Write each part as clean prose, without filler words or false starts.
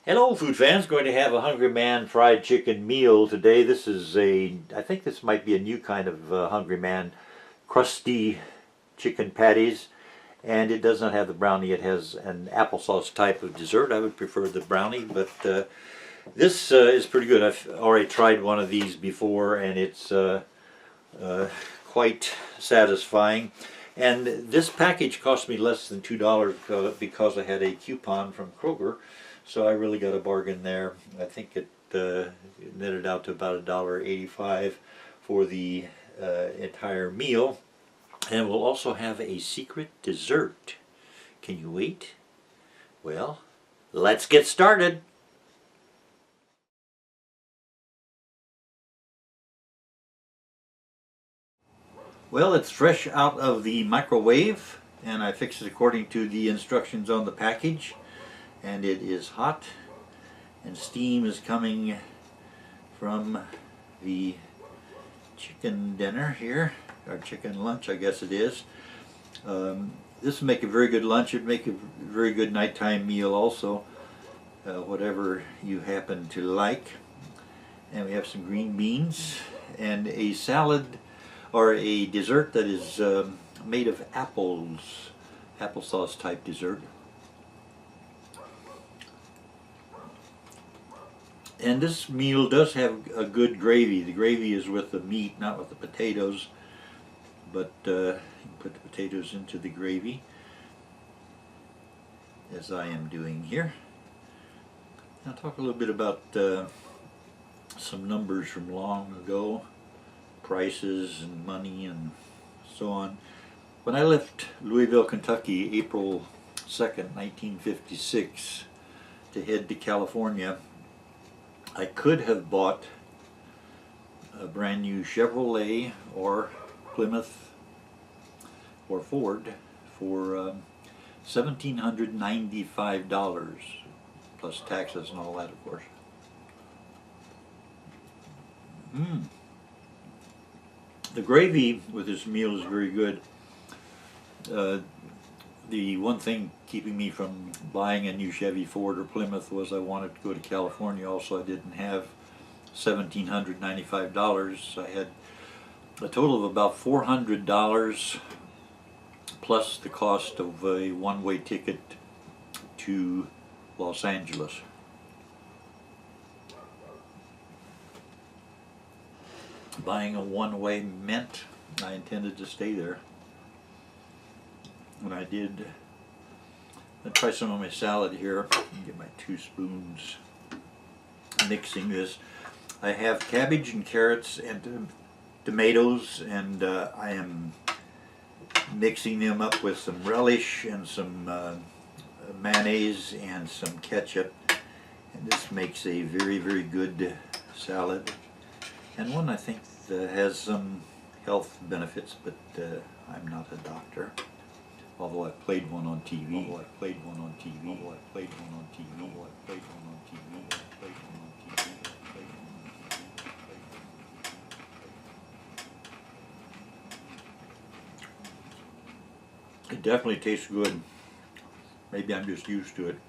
Hello food fans, going to have a Hungry Man fried chicken meal today. This is I think this might be a new kind of Hungry Man crusty chicken patties. And it does not have the brownie, it has an applesauce type of dessert. I would prefer the brownie, but this is pretty good. I've already tried one of these before and it's quite satisfying. And this package cost me less than $2 because I had a coupon from Kroger. So I really got a bargain there. I think it netted out to about $1.85 for the entire meal. And we'll also have a secret dessert. Can you wait? Well, let's get started. Well, it's fresh out of the microwave, and I fixed it according to the instructions on the package. And it is hot, and steam is coming from the chicken dinner here, or chicken lunch I guess it is. This would make a very good lunch. It would make a very good nighttime meal also, whatever you happen to like. And we have some green beans and a salad or a dessert that is made of apples, applesauce type dessert. And this meal does have a good gravy. The gravy is with the meat, not with the potatoes. But you can put the potatoes into the gravy, as I am doing here. I'll talk a little bit about some numbers from long ago, prices and money and so on. When I left Louisville, Kentucky, April 2nd, 1956, to head to California, I could have bought a brand new Chevrolet or Plymouth or Ford for $1,795 plus taxes and all that, of course. The gravy with this meal is very good. The one thing keeping me from buying a new Chevy, Ford, or Plymouth was I wanted to go to California. Also, I didn't have $1,795. I had a total of about $400 plus the cost of a one-way ticket to Los Angeles. Buying a one-way meant I intended to stay there. When I did, I'll try some of my salad here. Get my 2 spoons mixing this. I have cabbage and carrots and tomatoes, and I am mixing them up with some relish and some mayonnaise and some ketchup. And this makes a very, very good salad. And one I think has some health benefits, but I'm not a doctor. Although I played one on TV. Although I played one on TV. Although I played one on TV. Although I played one on TV. Although I played one on TV. It definitely tastes good. Maybe I'm just used to it.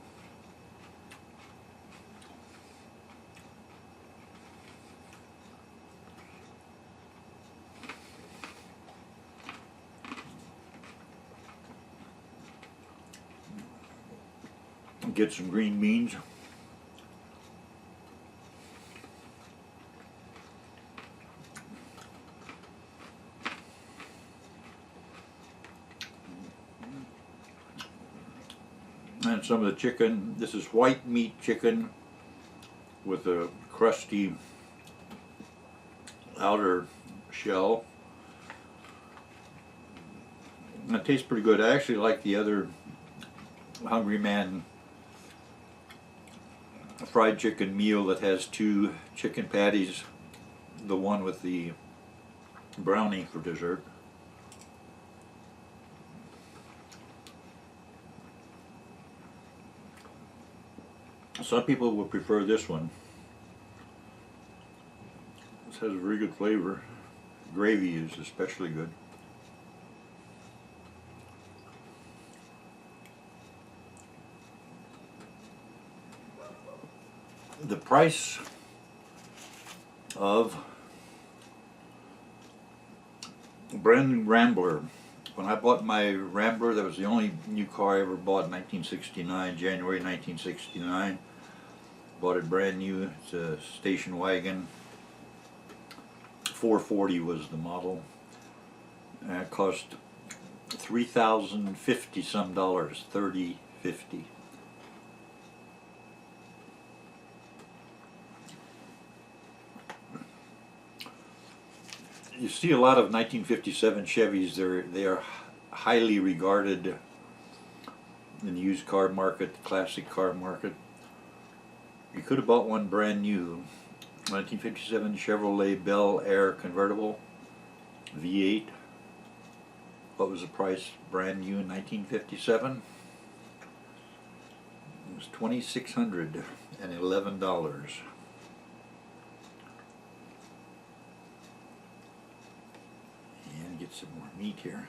Get some green beans. And some of the chicken. This is white meat chicken with a crusty outer shell. And it tastes pretty good. I actually like the other Hungry Man fried chicken meal that has 2 chicken patties, the one with the brownie for dessert. Some people would prefer this one. This has a very good flavor. Gravy is especially good. the price of a brand new Rambler. When I bought my Rambler, that was the only new car I ever bought in 1969, January 1969. Bought it brand new. It's a station wagon. 440 was the model. And it cost $3,050 some dollars, $30.50. You see a lot of 1957 Chevys. They are highly regarded in the used car market, the classic car market. You could have bought one brand new. 1957 Chevrolet Bel Air convertible, V8. What was the price brand new in 1957? It was $2,611. And get some more meat here.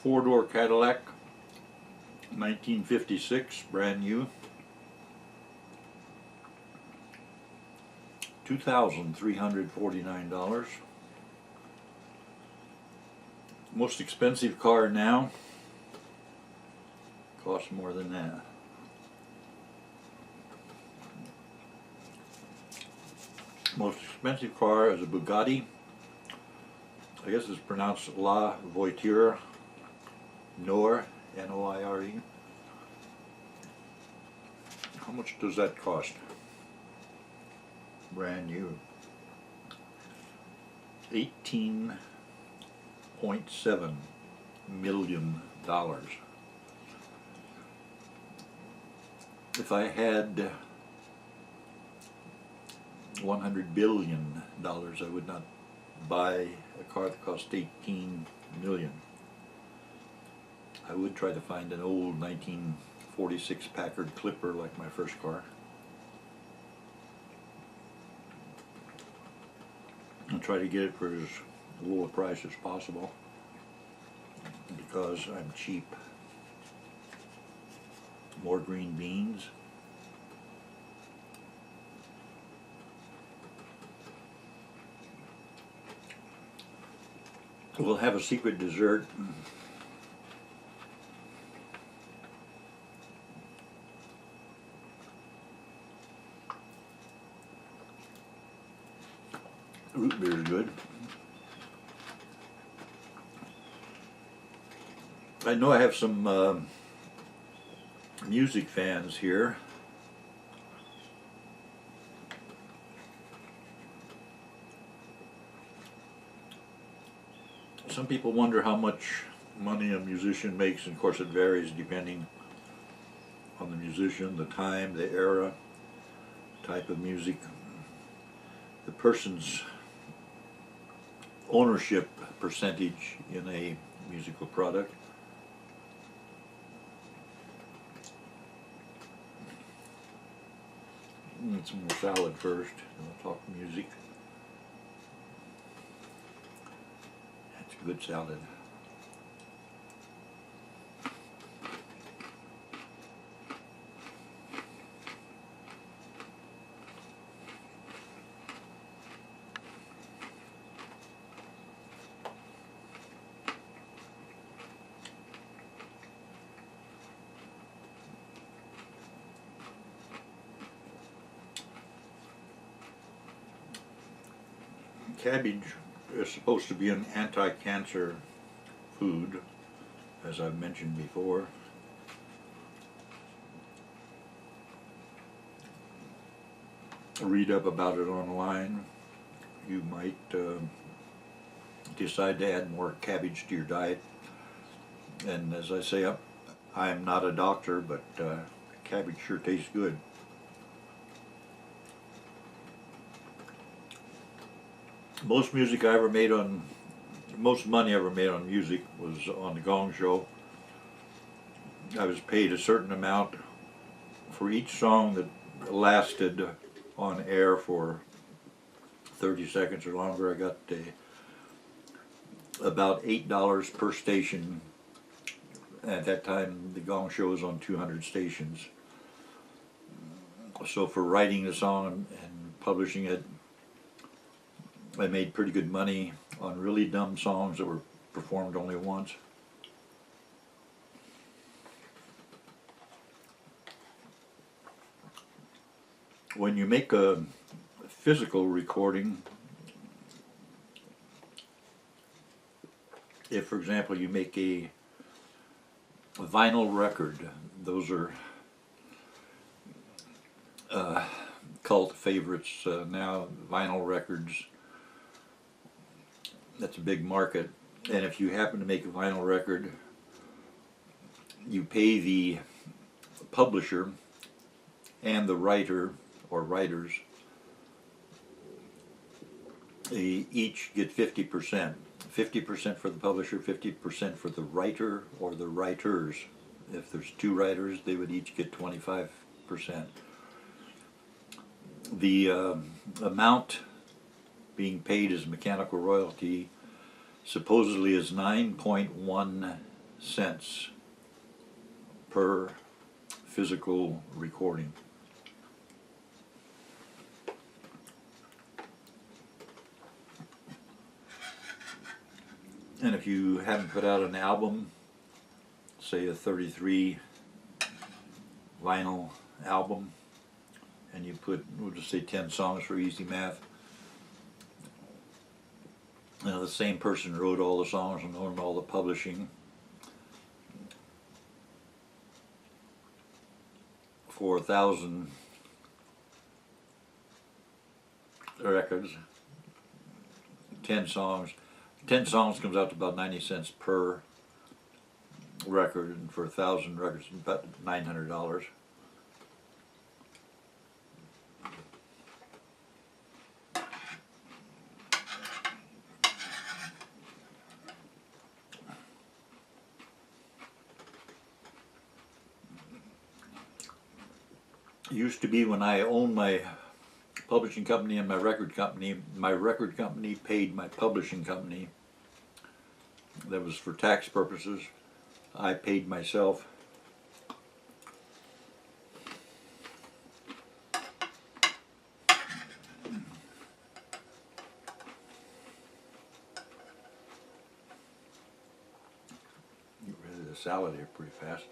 Four-door Cadillac, 1956, brand new. $2,349. Most expensive car now costs more than that. Most expensive car is a Bugatti. I guess it's pronounced La Voiture Noire, N-O-I-R-E. How much does that cost? Brand new. $18.7 million. If I had $100 billion, I would not buy a car that cost $18 million. I would try to find an old 1946 Packard Clipper like my first car. And try to get it for as low a price as possible because I'm cheap. More green beans. We'll have a secret dessert. Root beer is good. I know I have some music fans here. Some people wonder how much money a musician makes, and of course it varies depending on the musician, the time, the era, type of music, the person's ownership percentage in a musical product. Some more salad first, and we'll talk music. That's a good salad. Cabbage is supposed to be an anti-cancer food, as I've mentioned before. Read up about it online. You might decide to add more cabbage to your diet. And as I say, I'm not a doctor, but cabbage sure tastes good. Most music I ever made on most money I ever made on music was on the Gong Show. I was paid a certain amount for each song that lasted on air for 30 seconds or longer. I got about $8 per station. At that time, the Gong Show was on 200 stations. So for writing the song and publishing it, I made pretty good money on really dumb songs that were performed only once. When you make a physical recording, if for example you make a vinyl record, those are cult favorites now, vinyl records. That's a big market, and if you happen to make a vinyl record, you pay the publisher and the writer or writers. They each get 50%. 50% for the publisher, 50% for the writer or the writers. If there's two writers, they would each get 25%. The amount being paid as mechanical royalty supposedly is 9.1 cents per physical recording. And if you haven't put out an album, say a 33 vinyl album, and you put, we'll just say 10 songs for easy math, the same person wrote all the songs and owned all the publishing. For 1,000 records, 10 songs comes out to about 90 cents per record, and for 1,000 records, about $900. It used to be when I owned my publishing company and my record company paid my publishing company. That was for tax purposes. I paid myself. Get rid of the salad here pretty fast.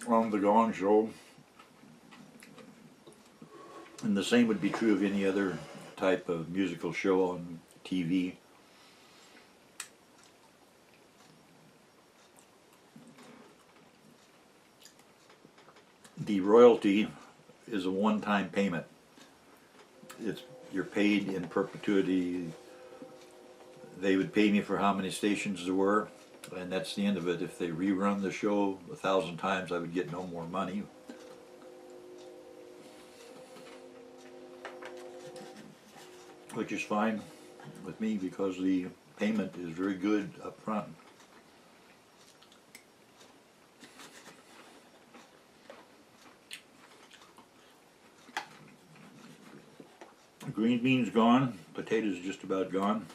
On the Gong Show, and the same would be true of any other type of musical show on TV. The royalty is a one-time payment. You're paid in perpetuity. They would pay me for how many stations there were, and that's the end of it. If they rerun the show 1,000 times, I would get no more money. Which is fine with me because the payment is very good up front. Green beans gone, potatoes just about gone.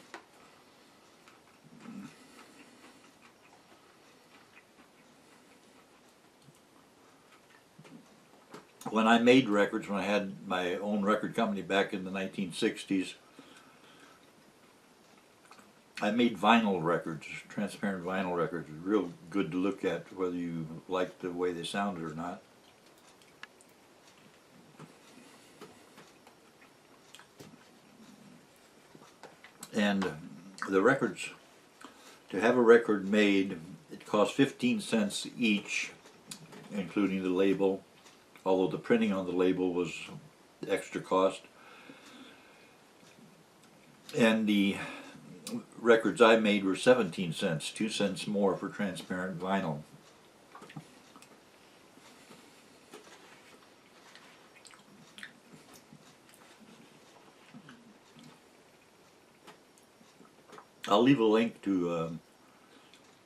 When I made records, when I had my own record company back in the 1960s, I made vinyl records, transparent vinyl records. Real good to look at, whether you like the way they sounded or not. And the records, to have a record made, it cost 15 cents each, including the label, although the printing on the label was extra cost. And the records I made were 17 cents, 2 cents more for transparent vinyl. I'll leave a link to a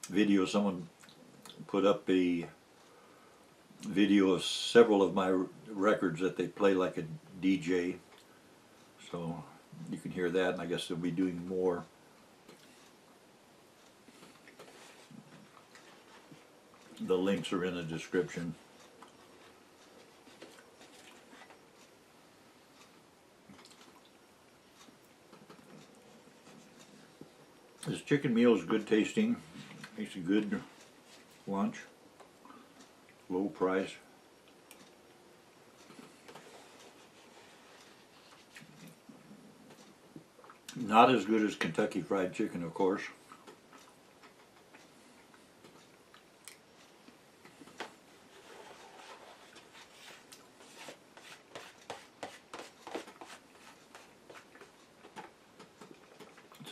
video. Someone put up a video of several of my records that they play like a DJ, so you can hear that, and I guess they'll be doing more. The links are in the description. This chicken meal is good tasting. Makes a good lunch. Low price. Not as good as Kentucky Fried Chicken, of course.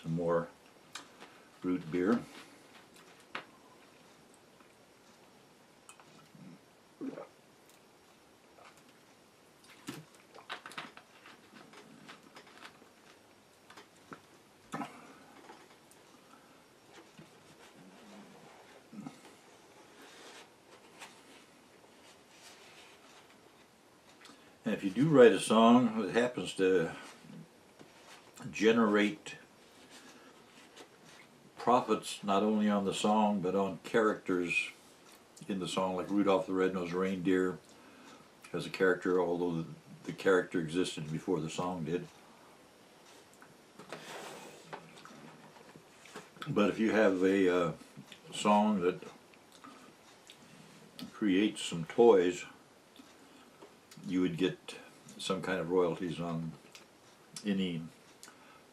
Some more root beer. And if you do write a song that happens to generate profits not only on the song but on characters in the song, like Rudolph the Red-Nosed Reindeer has a character, although the character existed before the song did. But if you have a song that creates some toys, you would get some kind of royalties on any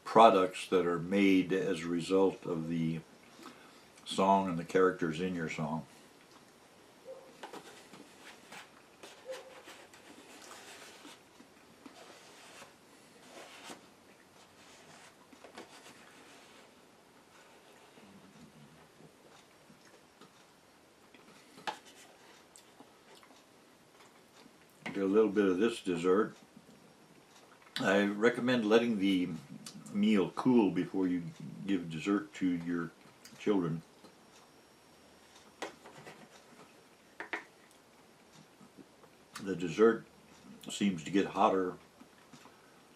products that are made as a result of the song and the characters in your song. Get a little bit of this dessert. I recommend letting the meal cool before you give dessert to your children. The dessert seems to get hotter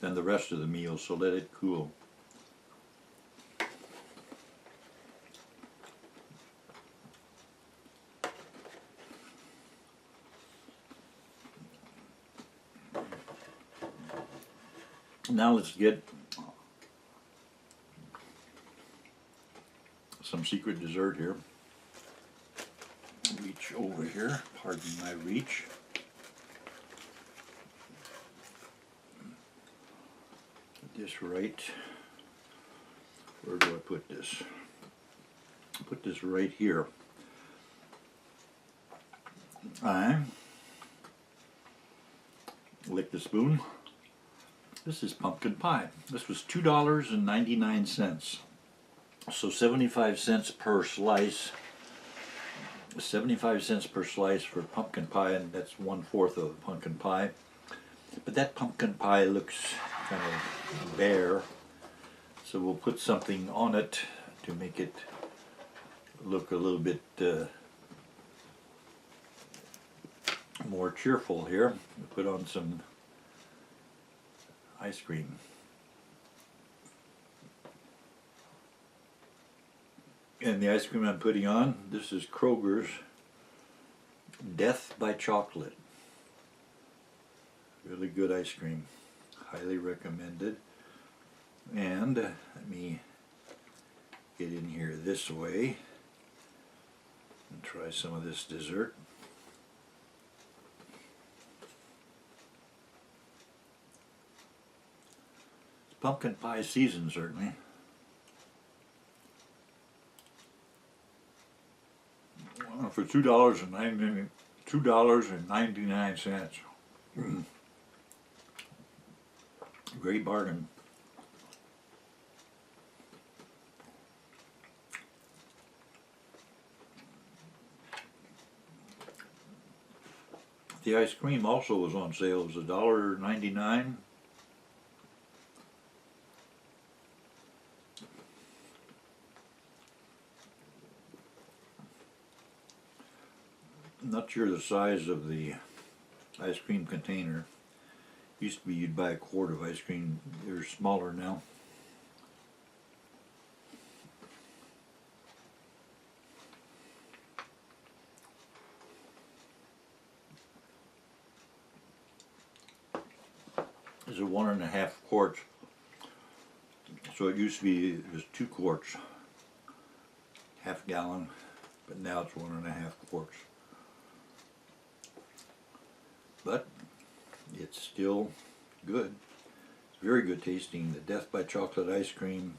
than the rest of the meal, so let it cool. Now let's get some secret dessert here. Reach over here, pardon my reach. Put this right, where do I put this? Put this right here. I lick the spoon. This is pumpkin pie. This was $2.99. So 75 cents per slice. 75 cents per slice for pumpkin pie, and that's 1/4 of a pumpkin pie. But that pumpkin pie looks kind of bare, so we'll put something on it to make it look a little bit more cheerful here. We'll put on some ice cream. And the ice cream I'm putting on, this is Kroger's Death by Chocolate. Really good ice cream. Highly recommended. And let me get in here this way and try some of this dessert. It's pumpkin pie season, certainly. For $2.99. Great bargain. The ice cream also was on sale. It was $1.99. I'm not sure the size of the ice cream container. Used to be you'd buy a quart of ice cream. They're smaller now. It's a 1.5 quarts. So it used to be just 2 quarts, half gallon, but now it's 1.5 quarts. But it's still good. It's very good tasting. The Death by Chocolate ice cream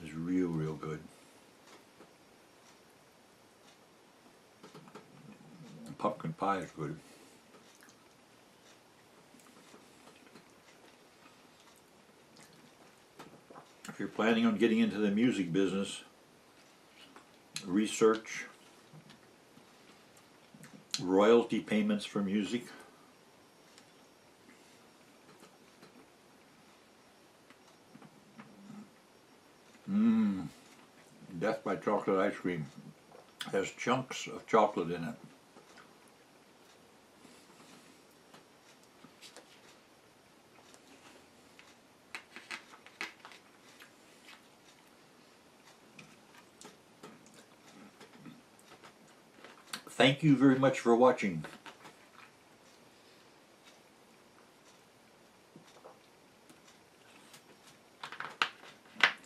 is real, real good. Pumpkin pie is good. If you're planning on getting into the music business, research royalty payments for music. Death by Chocolate ice cream has chunks of chocolate in it. Thank you very much for watching.